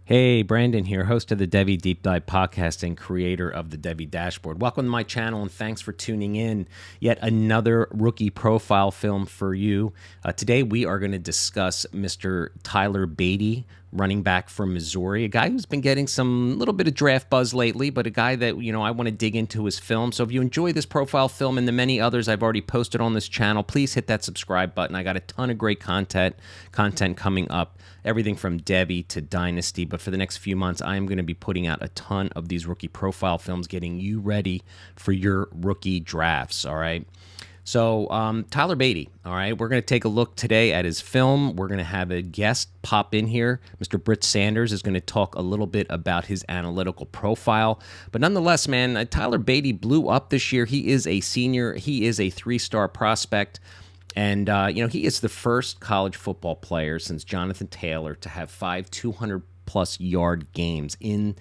Hey, Brandon here, host of the Devy Deep Dive podcast and creator of the Devy Dashboard. Welcome to my channel and thanks for tuning in. Yet another rookie profile film for you. Today we are going to discuss Mr. Tyler Badie, running back from Missouri, a guy who's been getting some little bit of draft buzz lately, but a guy that, I want to dig into his film. So if you enjoy this profile film and the many others I've already posted on this channel, please hit that subscribe button. I got a ton of great content coming up, everything from Devy to Dynasty. But for the next few months, I am going to be putting out a ton of these rookie profile films, getting you ready for your rookie drafts, all right? So Tyler Badie, all right, we're going to take a look today at his film. We're going to have a guest pop in here. Mr. Britt Sanders is going to talk a little bit about his analytical profile. But nonetheless, man, Tyler Badie blew up this year. He is a senior. He is a three-star prospect. And, he is the first college football player since Jonathan Taylor to have 5 200-plus yard games in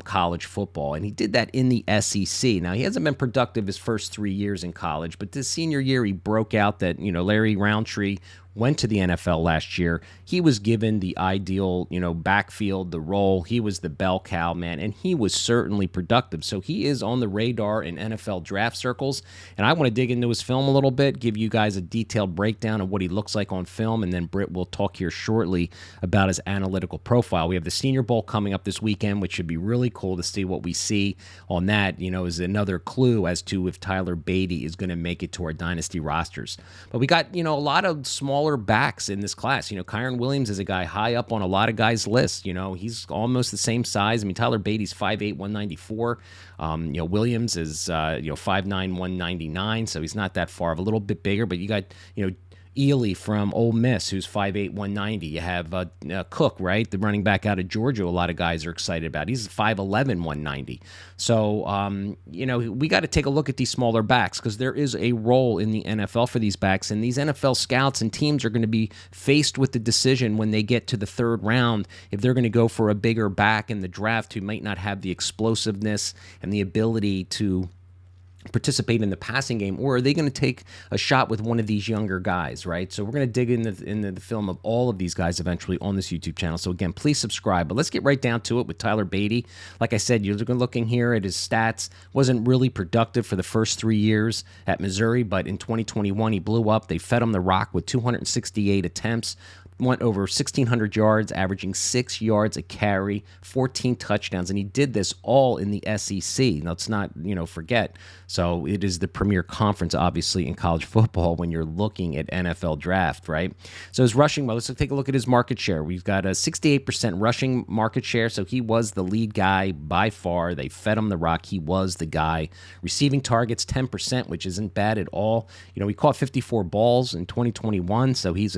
college football, and he did that in the SEC. Now, he hasn't been productive his first 3 years in college, but this senior year, he broke out that, Larry Roundtree went to the NFL last year. He was given the ideal, backfield, the role. He was the bell cow, man, and he was certainly productive. So he is on the radar in NFL draft circles, and I want to dig into his film a little bit, give you guys a detailed breakdown of what he looks like on film, and then Britt will talk here shortly about his analytical profile. We have the Senior Bowl coming up this weekend, which should be really cool to see what we see on that, is another clue as to if Tyler Badie is going to make it to our dynasty rosters. But we got, a lot of smaller backs in this class. Kyron Williams is a guy high up on a lot of guys' lists. He's almost the same size. I mean, Tyler Badie's 5'8", 194. Williams is, 5'9", 199, so he's not that far of a little bit bigger, but you got, Ely from Ole Miss, who's 5'8", 190. You have Cook, right? The running back out of Georgia, a lot of guys are excited about. He's 5'11", 190. So, we got to take a look at these smaller backs because there is a role in the NFL for these backs, and these NFL scouts and teams are going to be faced with the decision when they get to the third round if they're going to go for a bigger back in the draft who might not have the explosiveness and the ability to participate in the passing game, or are they going to take a shot with one of these younger guys, right? So we're going to dig into the film of all of these guys eventually on this YouTube channel. So again, please subscribe. But let's get right down to it with Tyler Badie. Like I said, you're looking here at his stats. Wasn't really productive for the first 3 years at Missouri, but in 2021, he blew up. They fed him the rock with 268 attempts. Went over 1,600 yards, averaging 6 yards a carry, 14 touchdowns, and he did this all in the SEC. Let's not, forget. So it is the premier conference, obviously, in college football when you're looking at NFL draft, right? So his rushing, well, let's take a look at his market share. We've got a 68% rushing market share, so he was the lead guy by far. They fed him the rock. He was the guy. Receiving targets, 10%, which isn't bad at all. He caught 54 balls in 2021, so he's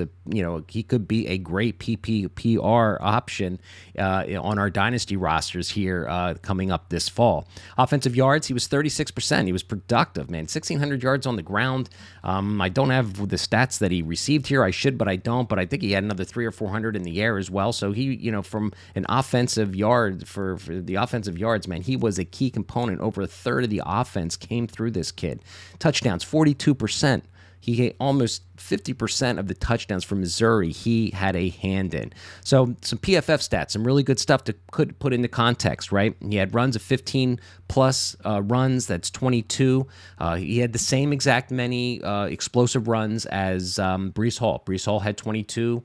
he could be a great PPR option on our dynasty rosters here coming up this fall. Offensive yards, he was 36%. He was productive, man. 1,600 yards on the ground. I don't have the stats that he received here. I should, but I don't. But I think he had another 300 or 400 in the air as well. So he, from an offensive yard for the offensive yards, man, he was a key component. Over a third of the offense came through this kid. Touchdowns, 42%. He hit almost 50% of the touchdowns from Missouri he had a hand in. So some PFF stats, some really good stuff to put into context, right? He had runs of 15-plus runs. That's 22. He had the same exact many explosive runs as Breece Hall. Breece Hall had 22.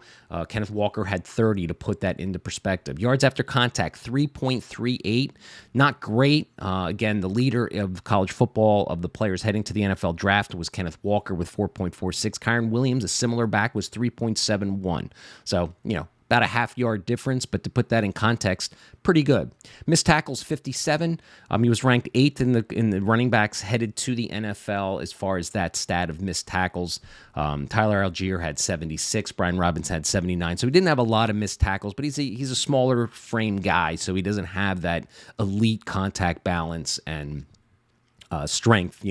Kenneth Walker had 30, to put that into perspective. Yards after contact, 3.38. Not great. Again, the leader of college football of the players heading to the NFL draft was Kenneth Walker with 4.46. Kyron Williams, a similar back, was 3.71. So, about a half-yard difference, but to put that in context, pretty good. Missed tackles, 57. He was ranked 8th in the running backs headed to the NFL as far as that stat of missed tackles. Tyler Algier had 76. Brian Robbins had 79. So he didn't have a lot of missed tackles, but he's a smaller frame guy, so he doesn't have that elite contact balance and strength,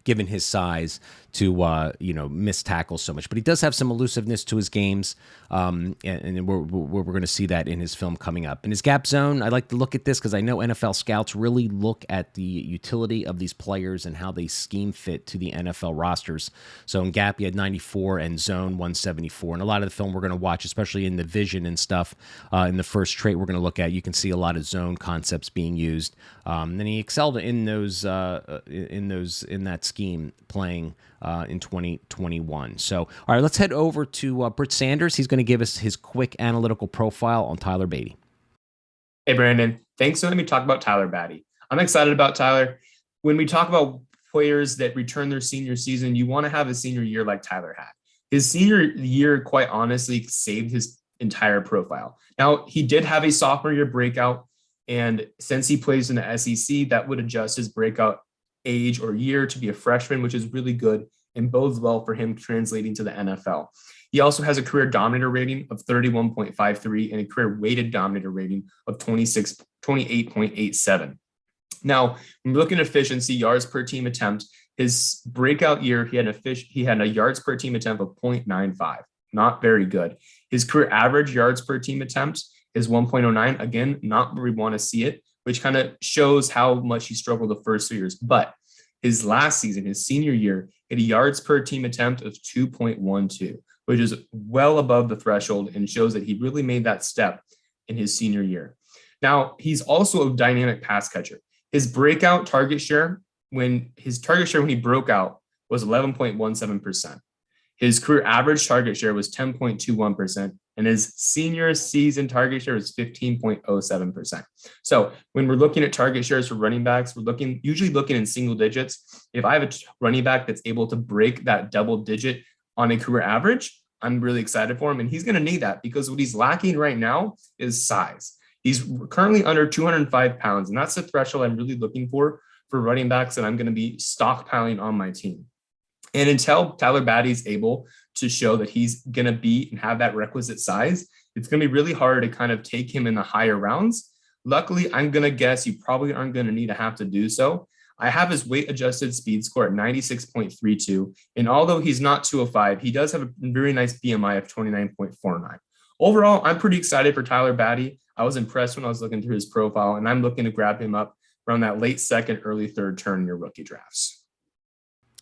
given his size, to miss tackles so much. But he does have some elusiveness to his games, and we're going to see that in his film coming up. In his gap zone, I like to look at this because I know NFL scouts really look at the utility of these players and how they scheme fit to the NFL rosters. So in gap, he had 94 and zone 174. And a lot of the film we're going to watch, especially in the vision and stuff, in the first trait we're going to look at, you can see a lot of zone concepts being used. Then he excelled in those in that scheme playing in 2021. So, all right, let's head over to Britt Sanders. He's going to give us his quick analytical profile on Tyler Badie. Hey, Brandon. Thanks for letting me talk about Tyler Badie. I'm excited about Tyler. When we talk about players that return their senior season, you want to have a senior year like Tyler had. His senior year, quite honestly, saved his entire profile. Now, he did have a sophomore year breakout, and since he plays in the SEC, that would adjust his breakout age or year to be a freshman, which is really good and bodes well for him translating to the NFL. He also has a career dominator rating of 31.53 and a career weighted dominator rating of 28.87. Now, when we're looking at efficiency, yards per team attempt, his breakout year, he had a yards per team attempt of 0.95, not very good. His career average yards per team attempt is 1.09. Again, not where we want to see it, which kind of shows how much he struggled the first 2 years. But his last season, his senior year, he had a yards per team attempt of 2.12, which is well above the threshold and shows that he really made that step in his senior year. Now, he's also a dynamic pass catcher. His breakout target share, when he broke out, was 11.17%. His career average target share was 10.21%, and his senior season target share was 15.07%. So when we're looking at target shares for running backs, we're usually looking in single digits. If I have a running back that's able to break that double digit on a career average, I'm really excited for him, and he's going to need that because what he's lacking right now is size. He's currently under 205 pounds, and that's the threshold I'm really looking for running backs that I'm going to be stockpiling on my team. And until Tyler Badie is able to show that he's going to be and have that requisite size, it's going to be really hard to kind of take him in the higher rounds. Luckily, I'm going to guess you probably aren't going to have to do so. I have his weight adjusted speed score at 96.32. And although he's not 205, he does have a very nice BMI of 29.49. Overall, I'm pretty excited for Tyler Badie. I was impressed when I was looking through his profile, and I'm looking to grab him up around that late second, early third turn in your rookie drafts.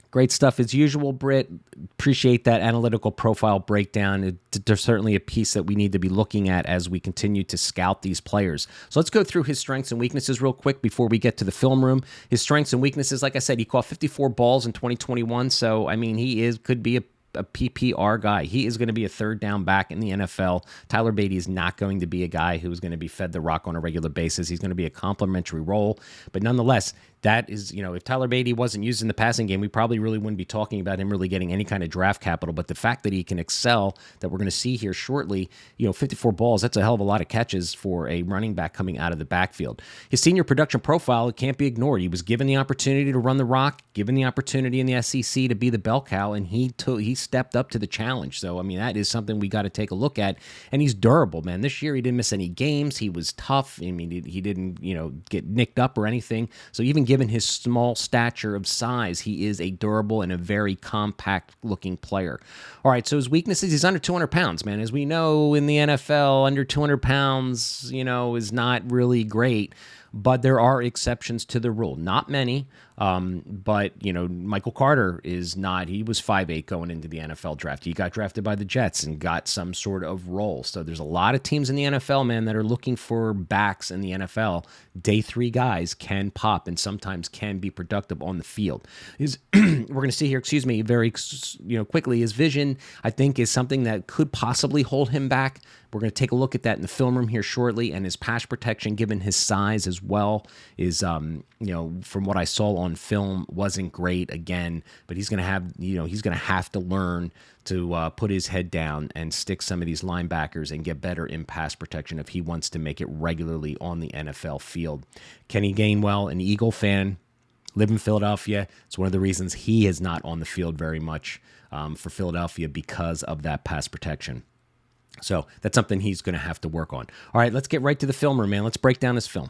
Great stuff as usual, Britt. Appreciate that analytical profile breakdown. There's certainly a piece that we need to be looking at as we continue to scout these players. So let's go through his strengths and weaknesses real quick before we get to the film room. His strengths and weaknesses, like I said, he caught 54 balls in 2021. So, I mean, could be a PPR guy. He is going to be a third down back in the NFL. Tyler Badie is not going to be a guy who's going to be fed the rock on a regular basis. He's going to be a complementary role. But nonetheless, that is, if Tyler Badie wasn't used in the passing game, we probably really wouldn't be talking about him really getting any kind of draft capital. But the fact that he can excel, that we're going to see here shortly, 54 balls, that's a hell of a lot of catches for a running back coming out of the backfield. His senior production profile, it can't be ignored. He was given the opportunity to run the rock, given the opportunity in the SEC to be the bell cow, and he stepped up to the challenge. So, I mean, that is something we got to take a look at. And he's durable, man. This year, he didn't miss any games. He was tough. I mean, he didn't, get nicked up or anything. So even given his small stature of size, he is a durable and a very compact-looking player. All right, so his weaknesses, he's under 200 pounds, man. As we know in the NFL, under 200 pounds, is not really great. But there are exceptions to the rule. Not many, but, Michael Carter is not. He was 5'8" going into the NFL draft. He got drafted by the Jets and got some sort of role. So there's a lot of teams in the NFL, man, that are looking for backs in the NFL. Day 3 guys can pop and sometimes can be productive on the field. We're going to see here, very quickly, his vision, I think, is something that could possibly hold him back. We're going to take a look at that in the film room here shortly, and his pass protection, given his size as well, is, from what I saw on film, wasn't great again. But he's going to have to learn to put his head down and stick some of these linebackers and get better in pass protection if he wants to make it regularly on the NFL field. Kenny Gainwell, an Eagle fan, live in Philadelphia. It's one of the reasons he is not on the field very much for Philadelphia because of that pass protection. So that's something he's going to have to work on. All right, let's get right to the film room, man. Let's break down this film.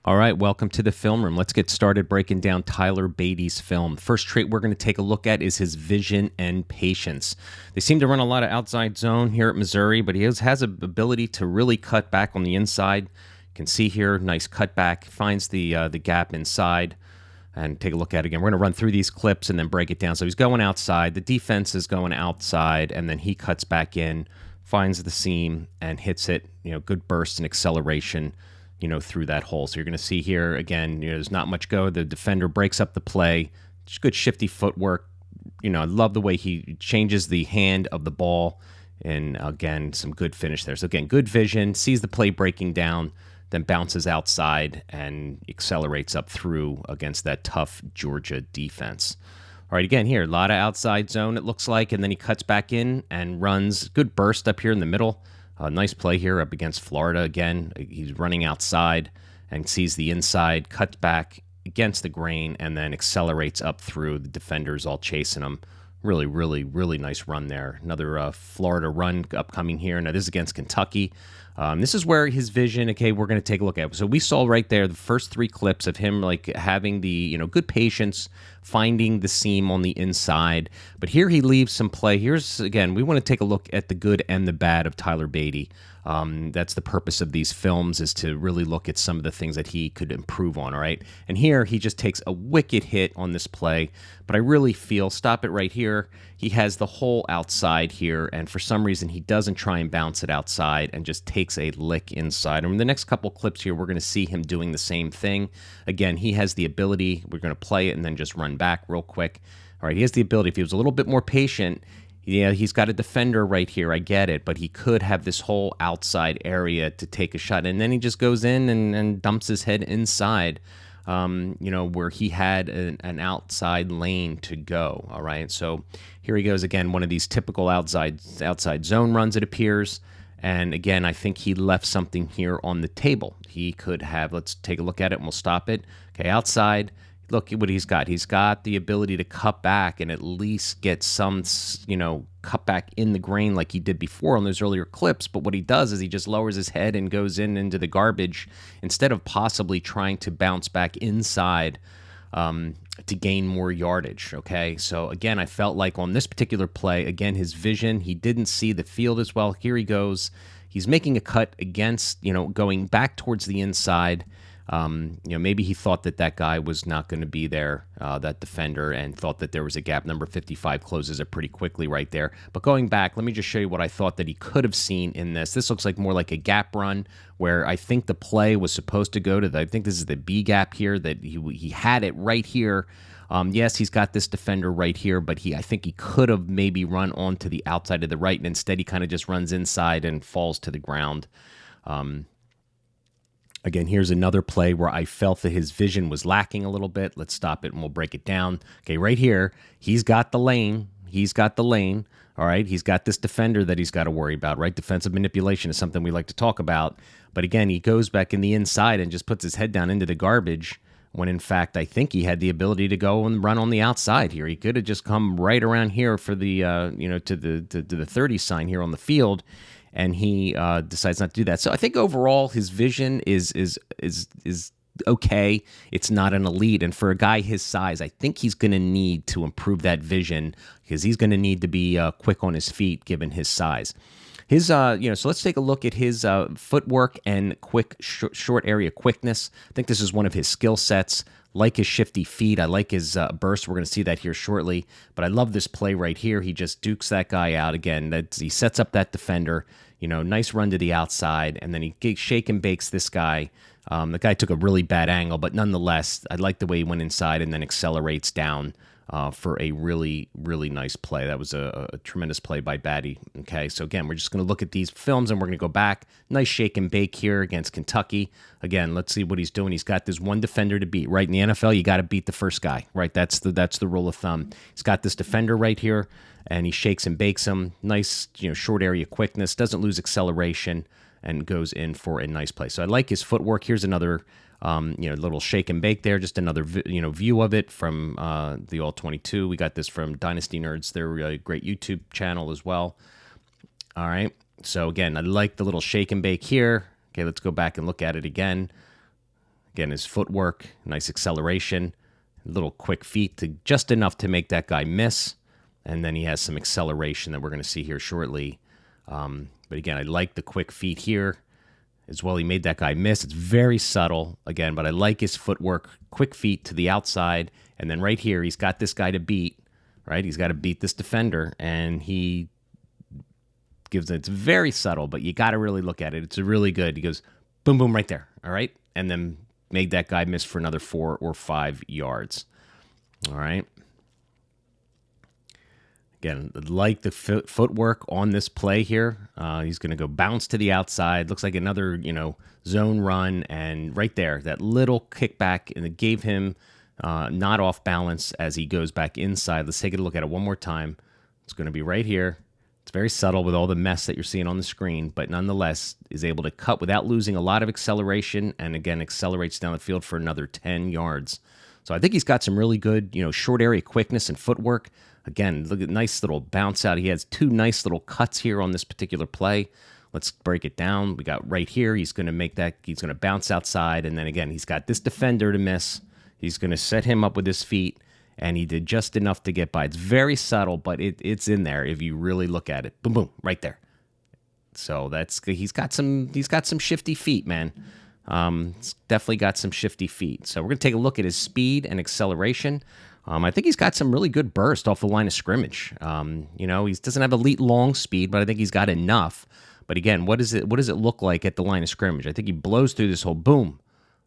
All right, welcome to the film room. Let's get started breaking down Tyler Badie's film. First trait we're going to take a look at is his vision and patience. They seem to run a lot of outside zone here at Missouri, but he has an ability to really cut back on the inside. You can see here, nice cutback, finds the gap inside. And take a look at it again. We're going to run through these clips and then break it down. So he's going outside. The defense is going outside, and then he cuts back in, finds the seam, and hits it. Good burst and acceleration, through that hole. So you're going to see here, again, there's not much go. The defender breaks up the play. Just good shifty footwork. I love the way he changes the hand of the ball. And, again, some good finish there. So, again, good vision, sees the play breaking down, then bounces outside and accelerates up through against that tough Georgia defense. All right, again here, a lot of outside zone it looks like, and then he cuts back in and runs. Good burst up here in the middle. Nice play here up against Florida again. He's running outside and sees the inside, cuts back against the grain, and then accelerates up through. The defenders all chasing him. Really, really, really nice run there. Another Florida run upcoming here. Now, this is against Kentucky. This is where his vision, okay, we're going to take a look at. So we saw right there the first three clips of him like having the, good patience, finding the seam on the inside. But here he leaves some play. Here's, again, we want to take a look at the good and the bad of Tyler Badie. That's the purpose of these films, is to really look at some of the things that he could improve on, all right? And here he just takes a wicked hit on this play, but I really feel, stop it right here, he has the hole outside here, and for some reason he doesn't try and bounce it outside and just takes a lick inside. And in the next couple clips here, we're going to see him doing the same thing. Again, he has the ability, we're going to play it and then just run back real quick. All right, he has the ability, if he was a little bit more patient, yeah, he's got a defender right here. I get it, but he could have this whole outside area to take a shot, and then he just goes in and dumps his head inside, where he had an outside lane to go. All right, so here he goes again. One of these typical outside zone runs, it appears. And again, I think he left something here on the table. He could have. Let's take a look at it, and we'll stop it. Okay, outside. Look at what he's got. He's got the ability to cut back and at least get some, cut back in the grain like he did before on those earlier clips. But what he does is he just lowers his head and goes into the garbage instead of possibly trying to bounce back inside to gain more yardage. Okay, so again, I felt like on this particular play, again, his vision, he didn't see the field as well. Here he goes. He's making a cut against, going back towards the inside. Maybe he thought that guy was not going to be there, that defender, and thought that there was a gap. Number 55 closes it pretty quickly right there. But going back, let me just show you what I thought that he could have seen in this. This looks like more like a gap run where I think the play was supposed to go to I think this is the B gap here, that he had it right here. Yes, he's got this defender right here, but I think he could have maybe run onto the outside of the right, and instead he kind of just runs inside and falls to the ground. Again, here's another play where I felt that his vision was lacking a little bit. Let's stop it and we'll break it down. Okay, right here, he's got the lane. All right, he's got this defender that he's got to worry about, right? Defensive manipulation is something we like to talk about. But again, he goes back in the inside and just puts his head down into the garbage when, in fact, I think he had the ability to go and run on the outside here. He could have just come right around here for the, to the 30 sign here on the field. And he decides not to do that. So I think overall his vision is okay. It's not an elite, and for a guy his size, I think he's going to need to improve that vision because he's going to need to be quick on his feet given his size. His, so let's take a look at his footwork and quick short area quickness. I think this is one of his skill sets. Like his shifty feet. I like his burst. We're going to see that here shortly. But I love this play right here. He just dukes that guy out again. He sets up that defender. Nice run to the outside, and then he shake and bakes this guy. The guy took a really bad angle, but nonetheless, I like the way he went inside and then accelerates down for a really, really nice play. That was a tremendous play by Badie. Okay, so again, we're just going to look at these films and we're going to go back. Nice shake and bake here against Kentucky. Again, let's see what he's doing. He's got this one defender to beat. Right in the NFL, you got to beat the first guy. Right, that's the rule of thumb. He's got this defender right here, and he shakes and bakes him. Nice, short area quickness. Doesn't lose acceleration and goes in for a nice play. So I like his footwork. Here's another. Little shake and bake there. Just another, view of it from the All 22. We got this from Dynasty Nerds. They're a great YouTube channel as well. All right. So again, I like the little shake and bake here. Okay, let's go back and look at it again. Again, his footwork, nice acceleration, little quick feet to just enough to make that guy miss. And then he has some acceleration that we're going to see here shortly. But again, I like the quick feet here as well. He made that guy miss. It's very subtle, again, but I like his footwork, quick feet to the outside. And then right here, he's got this guy to beat, right? He's got to beat this defender, and he gives it. It's very subtle, but you got to really look at it. It's really good. He goes, boom, boom, right there, all right? And then made that guy miss for another 4 or 5 yards, all right? Again, like the footwork on this play here. He's going to go bounce to the outside. Looks like another, zone run. And right there, that little kickback, and it gave him not off balance as he goes back inside. Let's take a look at it one more time. It's going to be right here. It's very subtle with all the mess that you're seeing on the screen, but nonetheless is able to cut without losing a lot of acceleration, and again, accelerates down the field for another 10 yards. So I think he's got some really good, short area quickness and footwork. Again, look at nice little bounce out. He has 2 nice little cuts here on this particular play. Let's break it down. We got right here. He's going to make that. He's going to bounce outside. And then again, he's got this defender to miss. He's going to set him up with his feet. And he did just enough to get by. It's very subtle, but it's in there if you really look at it. Boom, boom, right there. So he's got some shifty feet, man. It's definitely got some shifty feet. So we're going to take a look at his speed and acceleration. I think he's got some really good burst off the line of scrimmage. He doesn't have elite long speed, but I think he's got enough. But again, what does it look like at the line of scrimmage? I think he blows through this hole, boom,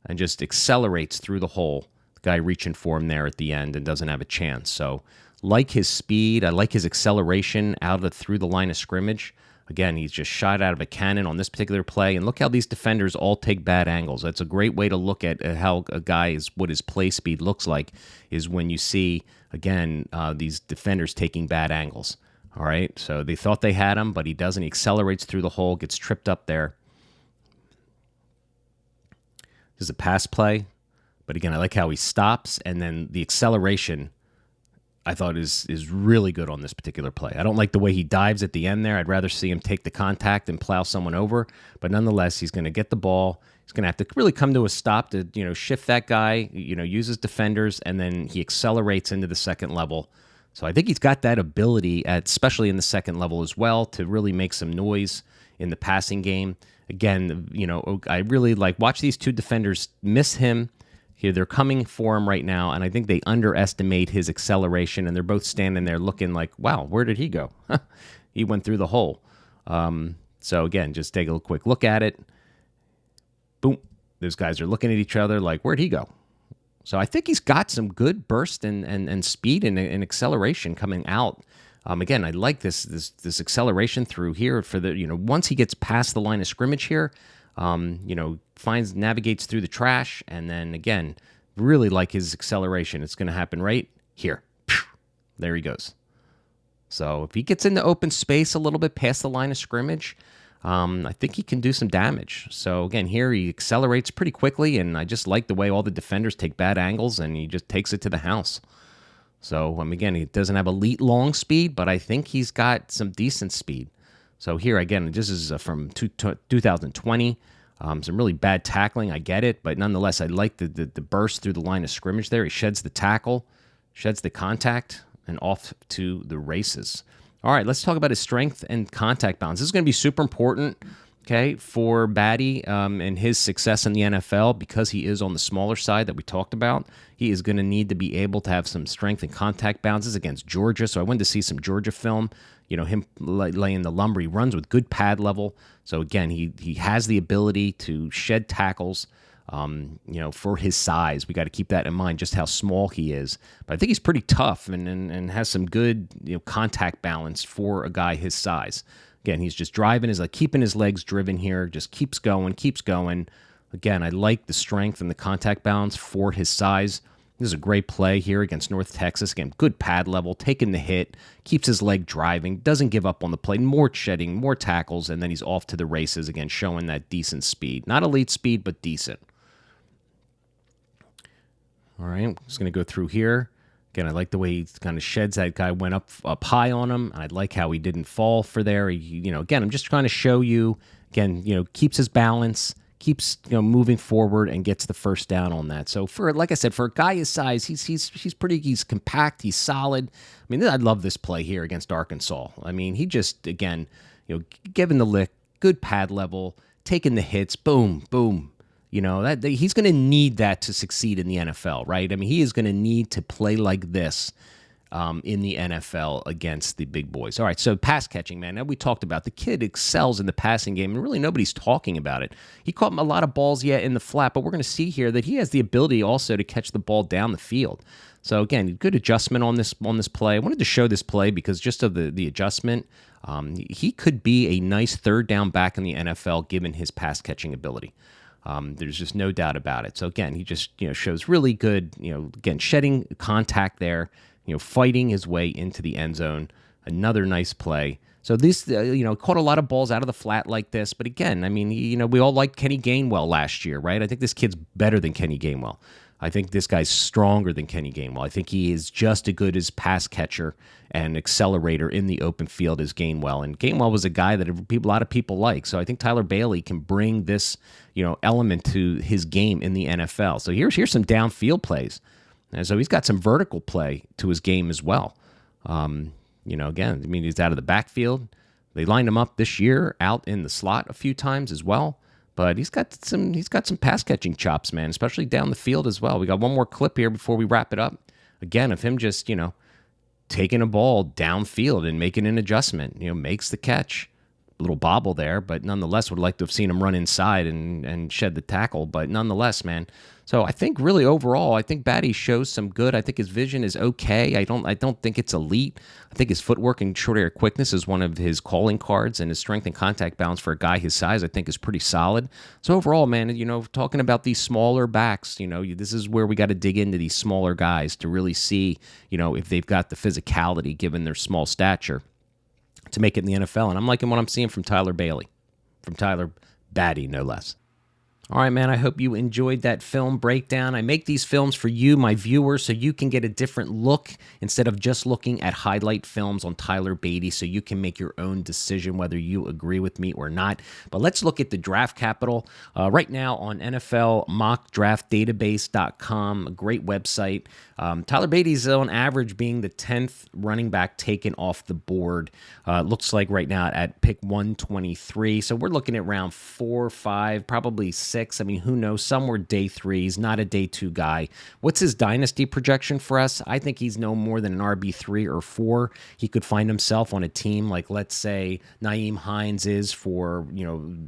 and just accelerates through the hole. The guy reaching for him there at the end and doesn't have a chance. So like his speed, I like his acceleration through the line of scrimmage. Again, he's just shot out of a cannon on this particular play. And look how these defenders all take bad angles. That's a great way to look at how a guy what his play speed looks like, is when you see, again, these defenders taking bad angles. All right, so they thought they had him, but he doesn't. He accelerates through the hole, gets tripped up there. This is a pass play. But again, I like how he stops, and then the acceleration I thought is really good on this particular play. I don't like the way he dives at the end there. I'd rather see him take the contact and plow someone over. But nonetheless, he's going to get the ball. He's going to have to really come to a stop to, shift that guy, use his defenders, and then he accelerates into the second level. So I think he's got that ability, especially in the second level as well, to really make some noise in the passing game. Again, I really watch these 2 defenders miss him. Here, they're coming for him right now, and I think they underestimate his acceleration, and they're both standing there looking like, wow, where did he go? He went through the hole. So again, just take a quick look at it. Boom. Those guys are looking at each other like, where'd he go? So I think he's got some good burst and speed and acceleration coming out. Again, I like this acceleration through here for the, once he gets past the line of scrimmage here, navigates through the trash, and then again, really like his acceleration. It's going to happen right here. There he goes. So if he gets into open space a little bit past the line of scrimmage, I think he can do some damage. So again, here he accelerates pretty quickly, and I just like the way all the defenders take bad angles, and he just takes it to the house. So again, he doesn't have elite long speed, but I think he's got some decent speed. So here, again, this is from 2020. Some really bad tackling, I get it, but nonetheless, I like the burst through the line of scrimmage there. He sheds the tackle, sheds the contact, and off to the races. All right, let's talk about his strength and contact balance. This is going to be super important, okay, for Badie and his success in the NFL, because he is on the smaller side that we talked about. He is going to need to be able to have some strength and contact balances against Georgia. So I wanted to see some Georgia film, him laying the lumber. He runs with good pad level. So again, he has the ability to shed tackles, for his size. We got to keep that in mind, just how small he is. But I think he's pretty tough and has some good, contact balance for a guy his size. Again, he's just driving, keeping his legs driven here, just keeps going. Again, I like the strength and the contact balance for his size. This is a great play here against North Texas. Again, good pad level, taking the hit, keeps his leg driving, doesn't give up on the play, more shedding, more tackles, and then he's off to the races, again, showing that decent speed. Not elite speed, but decent. All right, I'm just going to go through here. Again, I like the way he kind of sheds. That guy went up high on him. I like how he didn't fall for there. Again, I'm just trying to show you, again, keeps his balance, keeps moving forward and gets the first down on that. So for, like I said, for a guy his size, he's compact, he's solid. I mean, I love this play here against Arkansas. I mean, he just, again, giving the lick, good pad level, taking the hits, boom, boom. That he's going to need that to succeed in the NFL, right? I mean, he is going to need to play like this in the NFL against the big boys. All right, so pass catching, man. Now we talked about the kid excels in the passing game, and really nobody's talking about it. He caught a lot of balls yet in the flat, but we're going to see here that he has the ability also to catch the ball down the field. So again, good adjustment on this play. I wanted to show this play because just of the adjustment, he could be a nice third down back in the NFL given his pass catching ability. There's just no doubt about it. So again, he just shows really good, again, shedding contact there, fighting his way into the end zone. Another nice play. So this, caught a lot of balls out of the flat like this. But again, I mean, we all liked Kenny Gainwell last year, right? I think this kid's better than Kenny Gainwell. I think this guy's stronger than Kenny Gainwell. I think he is just as good as pass catcher and accelerator in the open field as Gainwell. And Gainwell was a guy that a lot of people like. So I think Tyler Badie can bring this, element to his game in the NFL. So here's some downfield plays. And so he's got some vertical play to his game as well. Again, I mean, he's out of the backfield. They lined him up this year out in the slot a few times as well. But he's got some pass catching chops, man, especially down the field as well. We got one more clip here before we wrap it up. Again, of him just, taking a ball downfield and making an adjustment, makes the catch. A little bobble there, but nonetheless would like to have seen him run inside and shed the tackle. But nonetheless, man. So I think really overall, I think Badie shows some good. I think his vision is okay. I don't think it's elite. I think his footwork and short area quickness is one of his calling cards, and his strength and contact balance for a guy his size, I think, is pretty solid. So overall, man, talking about these smaller backs, this is where we got to dig into these smaller guys to really see, if they've got the physicality given their small stature to make it in the NFL. And I'm liking what I'm seeing from Tyler Badie, no less. All right, man, I hope you enjoyed that film breakdown. I make these films for you, my viewers, so you can get a different look instead of just looking at highlight films on Tyler Badie, so you can make your own decision whether you agree with me or not. But let's look at the draft capital right now on NFLmockdraftdatabase.com, a great website. Tyler Badie's on average being the 10th running back taken off the board. Looks like right now at pick 123. So we're looking at round 4, 5, probably 6. I mean, who knows? Some were day 3s, not a day 2 guy. What's his dynasty projection for us? I think he's no more than an RB3 or 4. He could find himself on a team like, let's say, Nyheim Hines is for,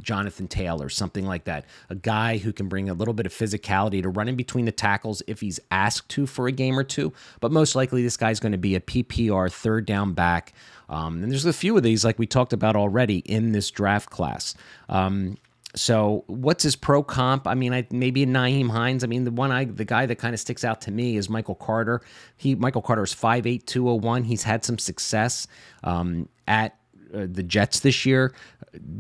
Jonathan Taylor, something like that. A guy who can bring a little bit of physicality to run in between the tackles if he's asked to for a game or two. But most likely, this guy's going to be a PPR third down back. And there's a few of these, like we talked about already, in this draft class. So what's his pro comp? I mean, maybe a Nyheim Hines. I mean, the guy that kind of sticks out to me is Michael Carter. Michael Carter is 5'8", 201. He's had some success at the Jets this year.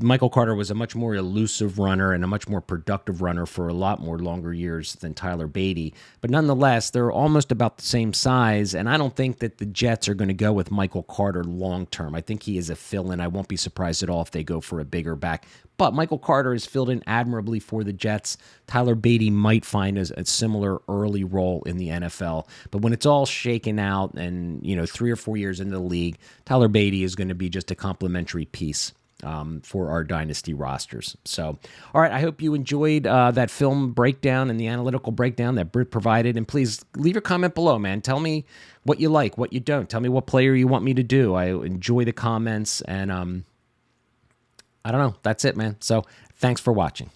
Michael Carter was a much more elusive runner and a much more productive runner for a lot more longer years than Tyler Badie. But nonetheless, they're almost about the same size, and I don't think that the Jets are going to go with Michael Carter long term. I think he is a fill-in. I won't be surprised at all if they go for a bigger back. But Michael Carter is filled in admirably for the Jets. Tyler Badie might find a similar early role in the NFL. But when it's all shaken out and 3 or 4 years into the league, Tyler Badie is going to be just a complimentary piece for our dynasty rosters. So, all right, I hope you enjoyed that film breakdown and the analytical breakdown that Britt provided. And please leave your comment below, man. Tell me what you like, what you don't. Tell me what player you want me to do. I enjoy the comments, and I don't know. That's it, man. So thanks for watching.